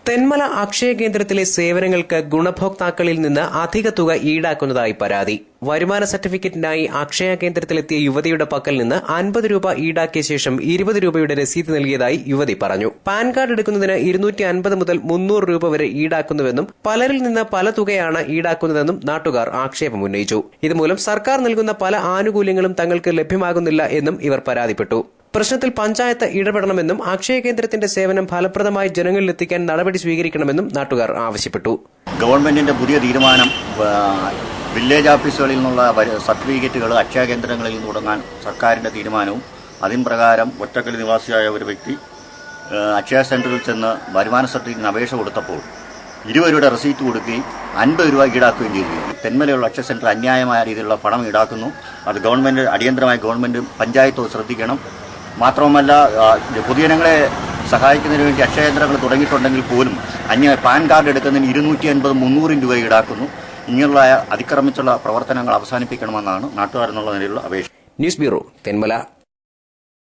തെന്മല അക്ഷയ കേന്ദ്രത്തിലെ സേവനങ്ങൾക്ക് ഗുണഭോക്താക്കളിൽ നിന്ന് അധിക തുക ഈടാക്കുന്നതായി പരാതി. വരുമാന സർട്ടിഫിക്കറ്റിനായി അക്ഷയ കേന്ദ്രത്തിലെത്തിയ യുവതിയുടെ പക്കൽ നിന്ന് 50 രൂപ ഈടാക്കിയ ശേഷം 20 രൂപയുടെ രസീത് നൽകിയതായി യുവതി പറഞ്ഞു. പാൻ കാർഡ് എടുക്കുന്നതിന് 250 മുതൽ 300 രൂപ വരെ ഈടാക്കുന്നുവെന്നും പലരിൽ നിന്ന് പല തുകയാണ് ഈടാക്കുന്നതെന്നും നാട്ടുകാർ ആക്ഷേപം ഉന്നയിച്ചു. ഇതുമൂലം സർക്കാർ നൽകുന്ന പല ആനുകൂല്യങ്ങളും തങ്ങൾക്ക് ലഭ്യമാകുന്നില്ല എന്നും ഇവർ പരാതിപ്പെട്ടു. പ്രശ്നത്തിൽ പഞ്ചായത്ത് ഇടപെടണമെന്നും അക്ഷയ കേന്ദ്രത്തിന്റെ സേവനം ഫലപ്രദമായി ജനങ്ങളിലെത്തിക്കാൻ നടപടി സ്വീകരിക്കണമെന്നും നാട്ടുകാർ ആവശ്യപ്പെട്ടു. ഗവൺമെന്റിന്റെ പുതിയ തീരുമാനം വില്ലേജ് ഓഫീസുകളിൽ നിന്നുള്ള സർട്ടിഫിക്കറ്റുകൾ അക്ഷയ കേന്ദ്രങ്ങളിൽ നിന്ന് തുടങ്ങാൻ സർക്കാരിന്റെ തീരുമാനവും അതിന് പ്രകാരം ഒറ്റക്കൽ നിവാസിയായ ഒരു വ്യക്തി അക്ഷയ സെന്ററിൽ ചെന്ന് വരുമാന സർട്ടിഫിക്കറ്റിന് അപേക്ഷ കൊടുത്തപ്പോൾ 20 രൂപയുടെ റെസീറ്റ് കൊടുക്കുകയും 50 രൂപ ഈടാക്കുകയും ചെയ്തു. തെന്മലയുള്ള അക്ഷയ സെന്റർ അന്യായമായ രീതിയിലുള്ള പണം ഈടാക്കുന്നു. അത് ഗവൺമെന്റ് അടിയന്തരമായി ഗവൺമെന്റ് പഞ്ചായത്തോ ശ്രദ്ധിക്കണം. മാത്രവുമല്ല, പൊതുജനങ്ങളെ സഹായിക്കുന്നതിന് വേണ്ടി അക്ഷയ കേന്ദ്രങ്ങൾ തുടങ്ങിയിട്ടുണ്ടെങ്കിൽ പോലും പാൻ കാർഡ് എടുക്കുന്നതിന് 250-300 രൂപ ഈടാക്കുന്നു. ഇങ്ങനെയുള്ള അതിക്രമിച്ചുള്ള പ്രവർത്തനങ്ങൾ അവസാനിപ്പിക്കണമെന്നാണ് നാട്ടുകാരെന്നുള്ള നിലയിലുള്ള അപേക്ഷ. News bureau, Thenmala.